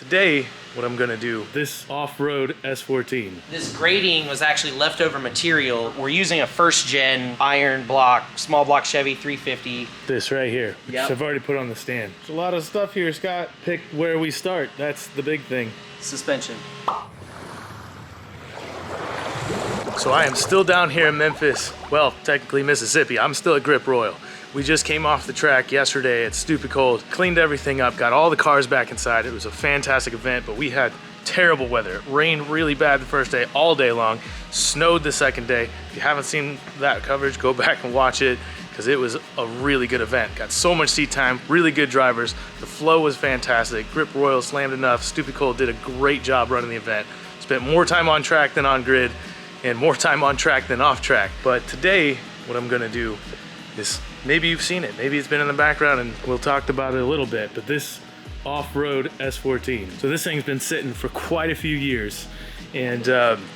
Today, what I'm gonna do, this off-road S14. This grating was actually leftover material. We're using a first gen iron block, small block Chevy 350. This right here, which I've already put on the stand. There's a lot of stuff here, Scott. Pick where we start. That's the big thing. Suspension. So I am still down here in Memphis. Well, technically Mississippi. I'm still at Grip Royal. We just came off the track yesterday. It's stupid cold. Cleaned everything up, got all the cars back inside. It was a fantastic event, but we had terrible weather. It rained really bad the first day, all day long. Snowed the second day. If you haven't seen that coverage, go back and watch it, because it was a really good event. Got so much seat time, really good drivers. The flow was fantastic. Grip Royal slammed enough. Stupid Cold did a great job running the event. Spent more time on track than on grid, and more time on track than off track. But today, what I'm gonna do is, maybe you've seen it, maybe it's been in the background and we'll talk about it a little bit, but this off-road S14. So this thing's been sitting for quite a few years, and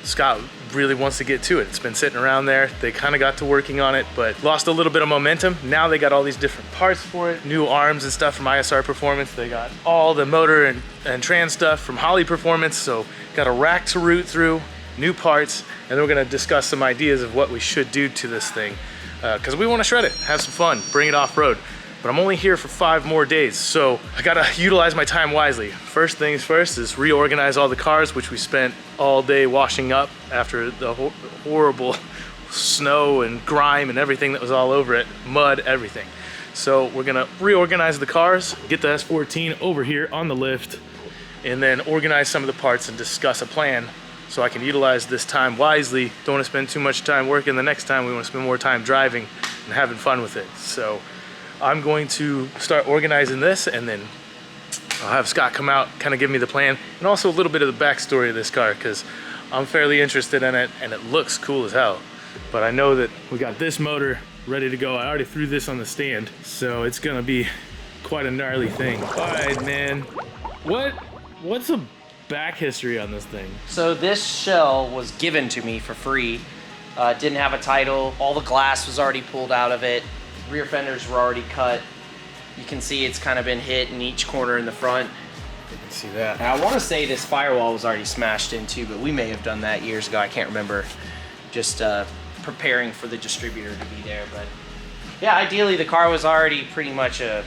Scott really wants to get to it. It's been sitting around there. They kind of got to working on it, but lost a little bit of momentum. Now they got all these different parts for it, new arms and stuff from ISR Performance. They got all the motor and trans stuff from Holley Performance, so got a rack to root through, new parts, and then we're gonna discuss some ideas of what we should do to this thing. Because we want to shred it, have some fun, bring it off-road. But I'm only here for 5 more days, so I gotta utilize my time wisely. First things first is reorganize all the cars, which we spent all day washing up after the horrible snow and grime and everything that was all over it, mud, everything. So we're gonna reorganize the cars, get the S14 over here on the lift, and then organize some of the parts and discuss a plan so I can utilize this time wisely. Don't want to spend too much time working. The next time we want to spend more time driving and having fun with it. So I'm going to start organizing this, and then I'll have Scott come out, kind of give me the plan, and also a little bit of the backstory of this car, because I'm fairly interested in it and it looks cool as hell. But I know that we got this motor ready to go. I already threw this on the stand, so it's gonna be quite a gnarly thing. All right, man. What's a back history on this thing? So this shell was given to me for free. Didn't have a title. All the glass was already pulled out of it. Rear fenders were already cut. You can see it's kind of been hit in each corner in the front. You can see that. And I want to say this firewall was already smashed into, but we may have done that years ago. I can't remember. Just preparing for the distributor to be there. But yeah, ideally the car was already pretty much a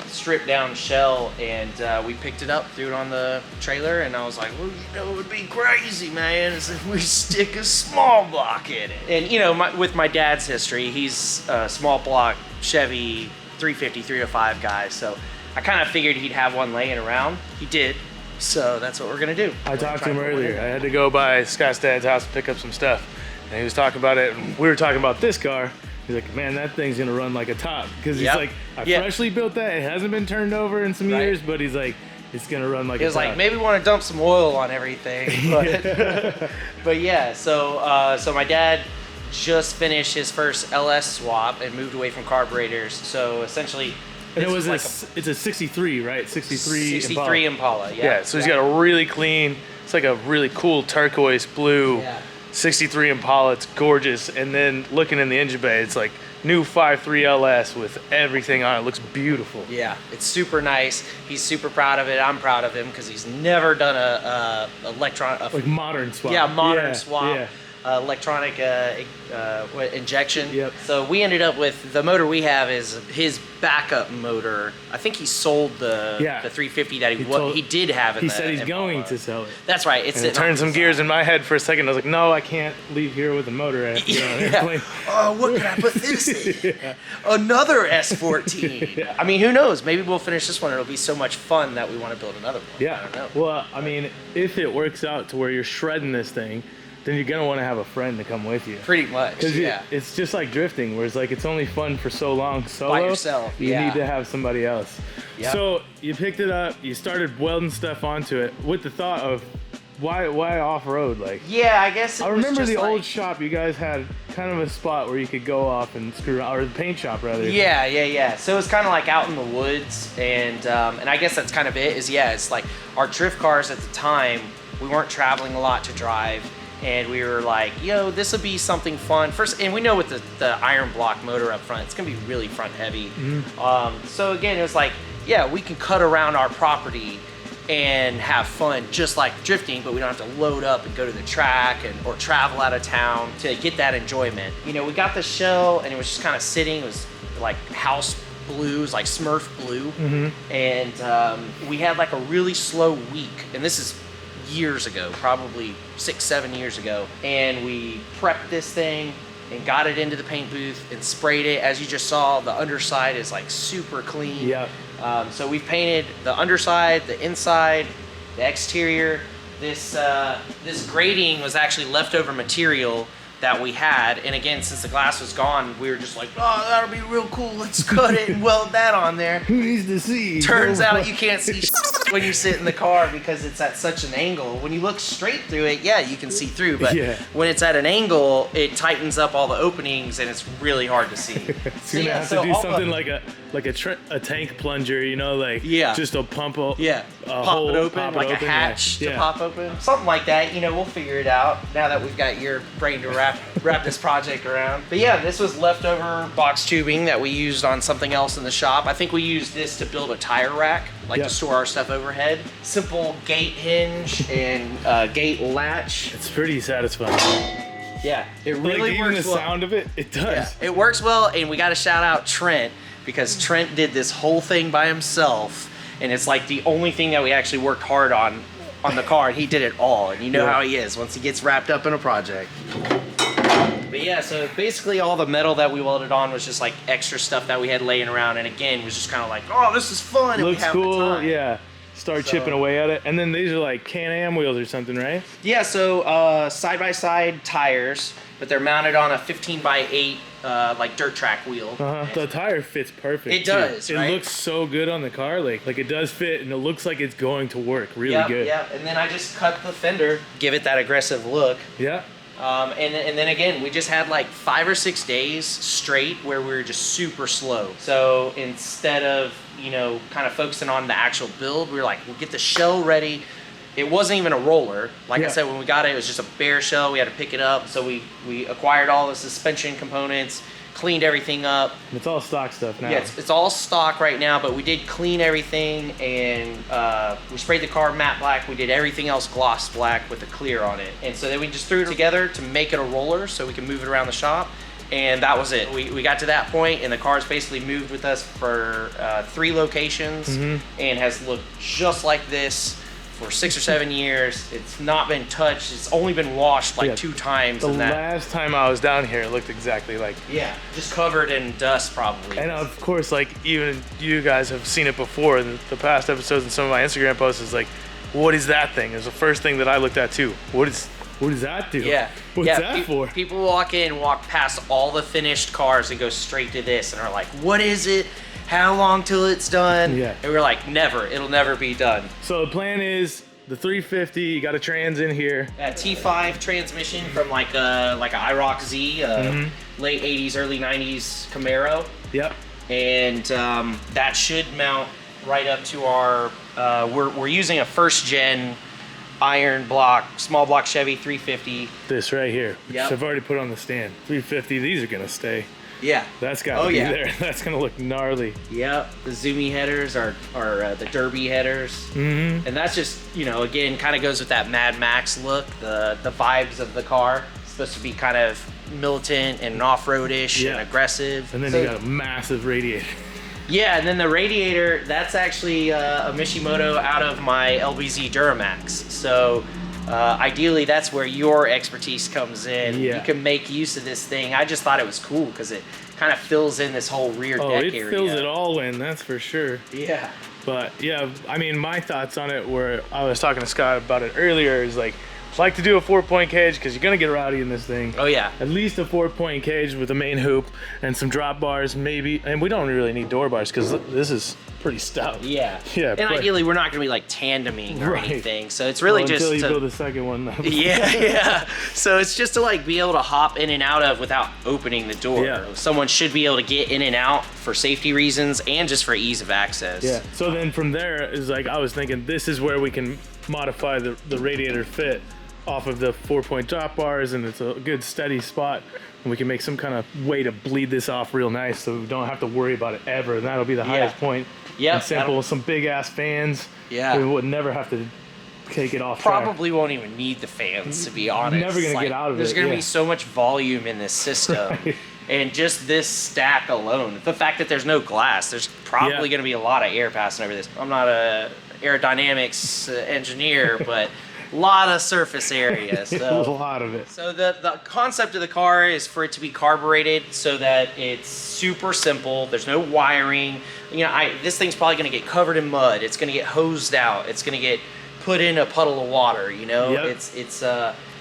stripped down shell, and we picked it up, threw it on the trailer, and I was like, well, you know, it would be crazy, man, is if we stick a small block in it. And you know, with my dad's history, he's a small block Chevy 350, 305 guy, so I kind of figured he'd have one laying around. He did, so that's what we're gonna do. I talked to him earlier. I had to go by Scott's dad's house to pick up some stuff, and he was talking about it, and we were talking about this car. He's like, man, that thing's gonna run like a top. Because he's like, I freshly built that. It hasn't been turned over in some years, but he's like, it's gonna run like a top. He was like, maybe want to dump some oil on everything. But, but yeah, so my dad just finished his first LS swap and moved away from carburetors. So essentially, and it's a 63, right? 63 Impala, yeah. So he's got a really clean, it's like a really cool turquoise blue. 63 Impala, it's gorgeous. And then looking in the engine bay, it's like new 5.3 LS with everything on it. It looks beautiful. Yeah, it's super nice. He's super proud of it. I'm proud of him because he's never done a like modern swap. Yeah, modern swap. Yeah. Electronic injection. Yep. So we ended up with, the motor we have is his backup motor. I think he sold the 350 that he did have in He said he's going to sell it. That's right. It turned some gears in my head for a second. I was like, no, I can't leave here with a motor. I have to get on an airplane. Oh, what can I put this in? Another S14. I mean, who knows? Maybe we'll finish this one. It'll be so much fun that we want to build another one. Yeah. I don't know. Well, I mean, if it works out to where you're shredding this thing, then you're gonna want to have a friend to come with you. Pretty much, It's just like drifting, where it's like it's only fun for so long solo. By yourself, You need to have somebody else. Yep. So you picked it up, you started welding stuff onto it with the thought of, why off-road? Like, yeah, I guess I remember the old shop, you guys had kind of a spot where you could go off and screw around, or the paint shop rather. Yeah. So it was kind of like out in the woods, and I guess that's kind of it. It's like our drift cars at the time, we weren't traveling a lot to drive. And we were like, yo, this will be something fun. First, and we know with the iron block motor up front, it's gonna be really front heavy. So again, it was like, yeah, we can cut around our property and have fun just like drifting, but we don't have to load up and go to the track or travel out of town to get that enjoyment. You know, we got the shell and it was just kind of sitting. It was like house blues, like Smurf blue. And we had like a really slow week, and this is years ago, probably 6-7 years ago, and we prepped this thing and got it into the paint booth and sprayed it. As you just saw, the underside is like super clean. Yeah. So we've painted the underside, the inside, the exterior. This grating was actually leftover material that we had, and again, since the glass was gone, we were just like, oh, that'll be real cool, let's cut it and weld that on there. Who needs to see? Turns out you can't see when you sit in the car because it's at such an angle. When you look straight through it, yeah, you can see through, but when it's at an angle, it tightens up all the openings and it's really hard to see. It's gonna have to do something like a tank plunger, you know, like just a pump pop it open, like a hatch to pop open, something like that. You know, we'll figure it out now that we've got your brain to wrap this project around. But yeah, this was leftover box tubing that we used on something else in the shop. I think we used this to build a tire rack, like to store our stuff overhead. Simple gate hinge and gate latch. It's pretty satisfying. Yeah, it really works. Even the sound of it, it does. Yeah, it works well, and we got to shout out Trent, because Trent did this whole thing by himself, and it's like the only thing that we actually worked hard on the car, and he did it all, and you know how he is once he gets wrapped up in a project. But yeah, so basically all the metal that we welded on was just like extra stuff that we had laying around, and again, it was just kind of like, oh, this is fun, and looks we have cool, the time. Yeah. Start chipping away at it. And then these are like Can-Am wheels or something, right? Yeah, so side-by-side tires, but they're mounted on a 15x8 like dirt track wheel. The tire fits perfect. It does, It looks so good on the car. Like it does fit, and it looks like it's going to work really good. Yeah, and then I just cut the fender, give it that aggressive look. Yeah. And then again, we just had like 5 or 6 days straight where we were just super slow. So instead of, you know, kind of focusing on the actual build, we were like, we'll get the shell ready. It wasn't even a roller. Like I said, when we got it, it was just a bare shell. We had to pick it up. So we acquired all the suspension components, cleaned everything up. It's all stock stuff now. Yeah, it's all stock right now, but we did clean everything, and we sprayed the car matte black. We did everything else gloss black with a clear on it. And so then we just threw it together to make it a roller so we can move it around the shop. And that was it. We got to that point, and the car's basically moved with us for 3 locations and has looked just like this for 6 or 7 years. It's not been touched. It's only been washed like 2 times. The last time I was down here, it looked exactly like. Yeah, just covered in dust probably. And of course, like even you guys have seen it before in the past episodes and some of my Instagram posts is like, what is that thing? It was the first thing that I looked at too. What does that do? Yeah. What's that for? People walk in, walk past all the finished cars and go straight to this and are like, what is it? How long till it's done? Yeah. And we're like, never. It'll never be done. So the plan is the 350, you got a trans in here. A T5 transmission from like a IROC Z, late 80s, early 90s Camaro. Yep. And that should mount right up to our, we're using a first gen iron block, small block Chevy 350. This right here, which I've already put on the stand. 350, these are gonna stay. Yeah. That's gotta be there. That's gonna look gnarly. Yep. The zoomy headers are the derby headers. And that's just, you know, again, kind of goes with that Mad Max look, the vibes of the car. It's supposed to be kind of militant and off-roadish and aggressive. And then you got a massive radiator. Yeah, and then the radiator, that's actually a Mishimoto out of my LBZ Duramax. So ideally, that's where your expertise comes in. Yeah. You can make use of this thing. I just thought it was cool because it kind of fills in this whole rear deck area. Oh, it fills it all in, that's for sure. Yeah. But yeah, I mean, my thoughts on it were, I was talking to Scott about it earlier, is like, like to do a 4-point cage because you're gonna get rowdy in this thing. Oh yeah. At least a 4-point cage with a main hoop and some drop bars, maybe. And we don't really need door bars because this is pretty stout. Yeah. Yeah. And ideally, we're not gonna be like tandeming or anything. So it's really just until you build the second one. Yeah. So it's just to like be able to hop in and out of without opening the door. Yeah. Someone should be able to get in and out for safety reasons and just for ease of access. Yeah. So then from there is like, I was thinking this is where we can modify the radiator fit off of the 4-point drop bars, and it's a good steady spot, and we can make some kind of way to bleed this off real nice so we don't have to worry about it ever, and that'll be the highest point. Yeah. and simple. Some big ass fans. Yeah. We would never have to take it off track. Probably won't even need the fans, to be honest. Never gonna get out of there's it. There's gonna be so much volume in this system. Right. And just this stack alone, the fact that there's no glass, there's probably going to be a lot of air passing over this. I'm not a aerodynamics engineer, but a lot of surface area. So a lot of it. So the concept of the car is for it to be carbureted so that it's super simple. There's no wiring. You know, this thing's probably going to get covered in mud. It's going to get hosed out. It's going to get put in a puddle of water. You know, Yep. it's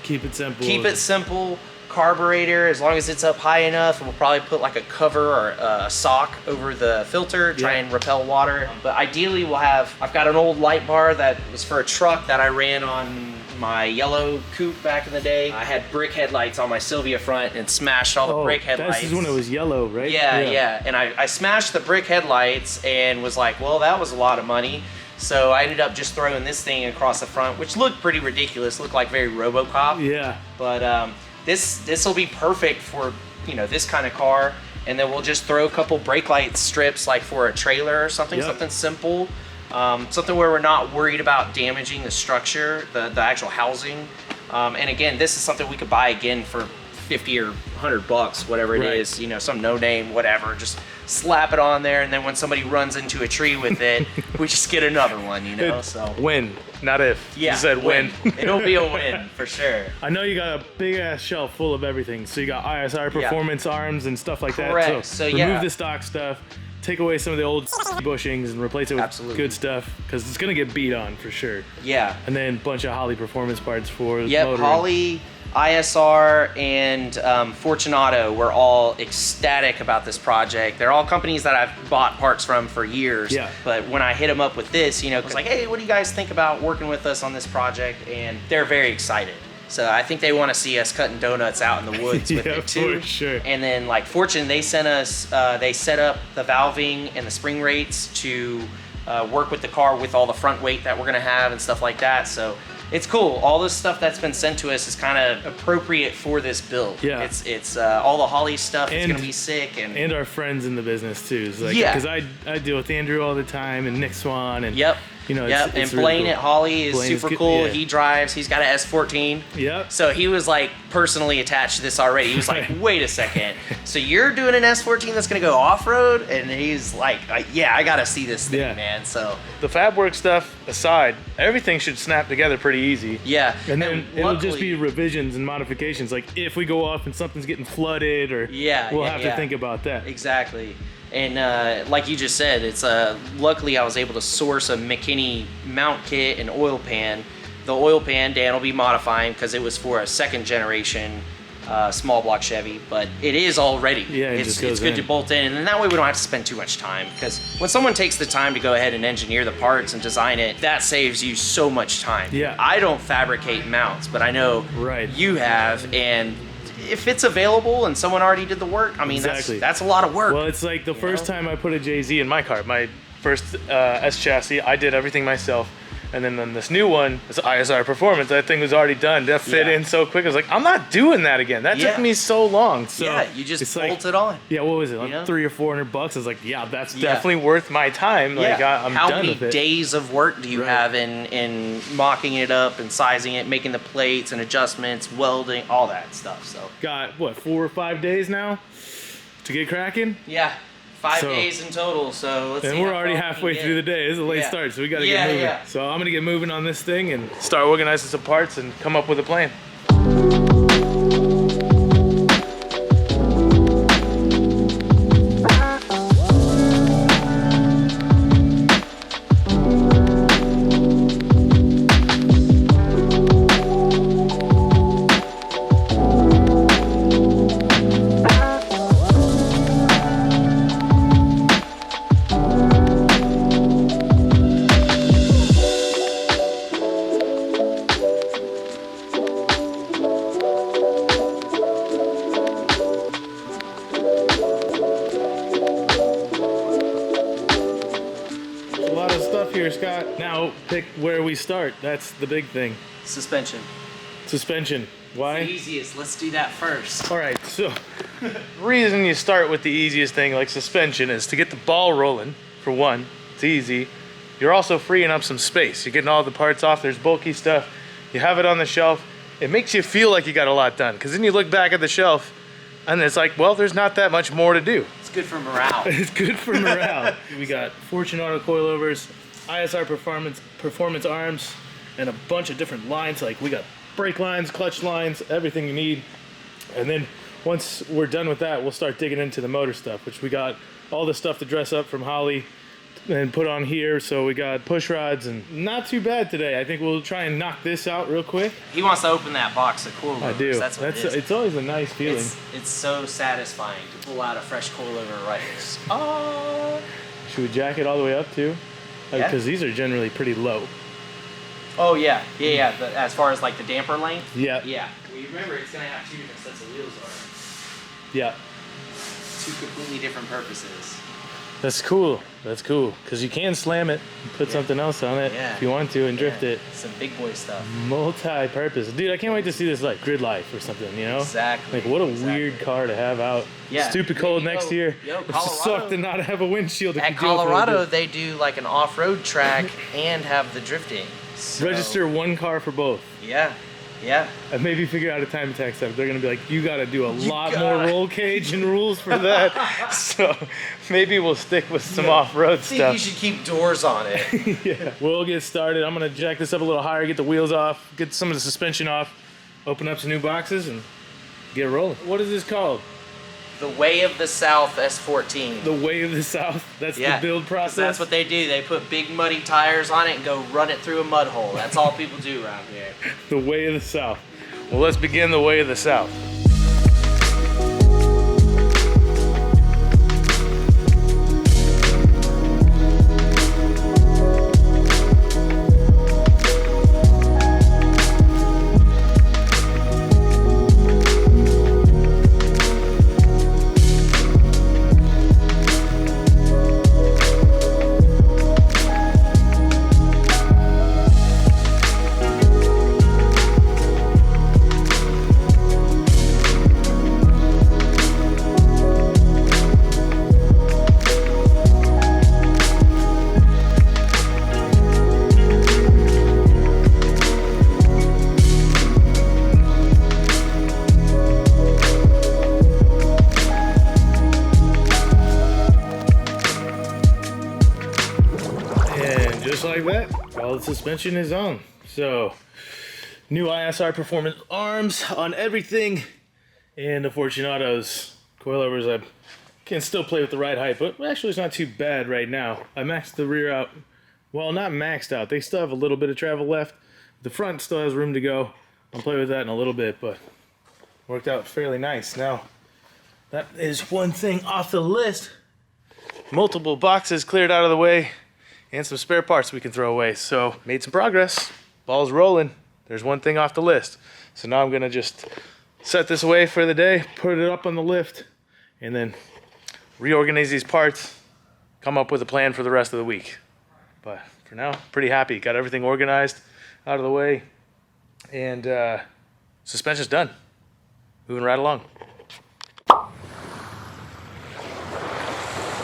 Keep it simple. Keep it simple. Carburetor, as long as it's up high enough, we'll probably put like a cover or a sock over the filter, try and repel water. But ideally I've got an old light bar that was for a truck that I ran on my yellow coupe back in the day. I had brick headlights on my Sylvia front and smashed all the brick headlights. This is when it was yellow, right? Yeah. And I smashed the brick headlights and was like, well, that was a lot of money. So I ended up just throwing this thing across the front, which looked pretty ridiculous, looked like very RoboCop. Yeah. But this will be perfect for, you know, this kind of car, and then we'll just throw a couple brake light strips like for a trailer or something, something simple, something where we're not worried about damaging the structure, the actual housing. And again, this is something we could buy again for 50 or 100 bucks, whatever it is, you know, some no name, whatever, just slap it on there, and then when somebody runs into a tree with it, we just get another one, you know. So win, not if. Yeah, you said win. It'll be a win for sure. I know you got a big ass shelf full of everything. So you got ISR Performance arms and stuff like that. Correct. So So remove the stock stuff, take away some of the old bushings and replace it with good stuff, because it's gonna get beat on for sure. Yeah. And then a bunch of Holley Performance parts for motoring. Holley, ISR, and Fortunato were all ecstatic about this project. They're all companies that I've bought parts from for years. Yeah. But when I hit them up with this, you know, it's like, hey, what do you guys think about working with us on this project? And they're very excited. So I think they want to see us cutting donuts out in the woods with it too. For sure. And then like Fortune, they sent us, they set up the valving and the spring rates to work with the car with all the front weight that we're gonna have and stuff like that. So it's cool. All this stuff that's been sent to us is kind of appropriate for this build. Yeah. It's all the Holley stuff is gonna be sick, and our friends in the business too. It's like, Yeah. because I deal with Andrew all the time and Nick Swan and you know, and it's Blaine really cool. at Holley is Blaine's super good, cool. yeah. He drives. He's got an S14. Yep. So he was like personally attached to this already. He was like, wait a second. So you're doing an S14 that's gonna go off road? And he's like, yeah, I gotta see this thing, man. So the fab work stuff aside, everything should snap together pretty easy. yeah. And then it'll just luckily- be revisions and modifications. Like if we go off and something's getting flooded, or we'll have to think about that. Exactly. And like you just said, it's luckily I was able to source a McKinney mount kit and oil pan. The oil pan Dan will be modifying because it was for a second generation small block Chevy, but it is all ready. Yeah, it's good to bolt in, and then that way we don't have to spend too much time, because when someone takes the time to go ahead and engineer the parts and design it, that saves you so much time. Yeah. I don't fabricate mounts, but I know you have, and if it's available and someone already did the work, I mean, that's a lot of work. Well, it's like the first time I put a JZ in my car, my first S chassis, I did everything myself. And then on this new one, this ISR Performance, that thing was already done. That fit in so quick. I was like, I'm not doing that again. That took me so long. So yeah, you just bolt it on. Yeah, what was it? Like $300 or $400? I was like, yeah, that's definitely worth my time. Like, I'm How done many with it. days of work do you have in mocking it up and sizing it, making the plates and adjustments, welding, all that stuff? So got what, 4 or 5 days now to get cracking? Yeah. 5 days in total, so let's see. And we're already halfway through the day. This is a late start, so we gotta get moving. So I'm gonna get moving on this thing and start organizing some parts and come up with a plan. Here, Scott. Now pick where we start. That's the big thing. Suspension. Suspension. Why? It's the easiest. Let's do that first. All right. So the reason you start with the easiest thing like suspension is to get the ball rolling, for one, it's easy. You're also freeing up some space. You're getting all the parts off. There's bulky stuff. You have it on the shelf. It makes you feel like you got a lot done, because then you look back at the shelf and it's like, well, there's not that much more to do. It's good for morale. It's good for morale. We got Fortune Auto Coilovers, ISR Performance arms, and a bunch of different lines. Like we got brake lines, clutch lines, everything you need. And then once we're done with that, we'll start digging into the motor stuff, which we got all the stuff to dress up from Holley and put on here. So we got push rods, and not too bad today. I think we'll try and knock this out real quick. He wants to open that box of coilovers. I do. That's what it is. It's always a nice feeling. It's so satisfying to pull out a fresh coilover right. Oh. Should we jack it all the way up too? Yeah. Because these are generally pretty low. Oh yeah. As far as like the damper length. Yeah. Yeah. Well, you remember it's gonna have two different sets of wheels on it. Yeah. Two completely different purposes. That's cool. That's cool. Because you can slam it and put something else on it if you want to and drift it. Some big boy stuff. Multi-purpose. Dude, I can't wait to see this like grid life or something, you know? Exactly. Like what a weird car to have out. Yeah. Stupid cold next year. Colorado. It sucked to not have a windshield. At Colorado, they do like an off-road track and have the drifting. So, register one car for both. Yeah. Yeah. And maybe figure out a time attack stuff. They're gonna be like, you gotta do a lot more roll cage and rules for that. So maybe we'll stick with some off-road I stuff. think you should keep doors on it. Yeah. We'll get started. I'm gonna jack this up a little higher, get the wheels off, get some of the suspension off, open up some new boxes, and get rolling. What is this called? The Way of the South S14. The Way of the South. That's the build process. That's what they do. They put big muddy tires on it and go run it through a mud hole. That's all people do around here. The Way of the South. Well, let's begin the Way of the South. Just like that, all the suspension is on. So, new ISR Performance arms on everything, and the Fortunato's coilovers. I can still play with the ride height, but actually it's not too bad right now. I maxed the rear out. Well, not maxed out. They still have a little bit of travel left. The front still has room to go. I'll play with that in a little bit, but worked out fairly nice. Now, that is one thing off the list. Multiple boxes cleared out of the way, and some spare parts we can throw away. So made some progress, ball's rolling. There's one thing off the list. So now I'm gonna just set this away for the day, put it up on the lift, and then reorganize these parts, come up with a plan for the rest of the week. But for now, pretty happy. Got everything organized, out of the way, and suspension's done. Moving right along.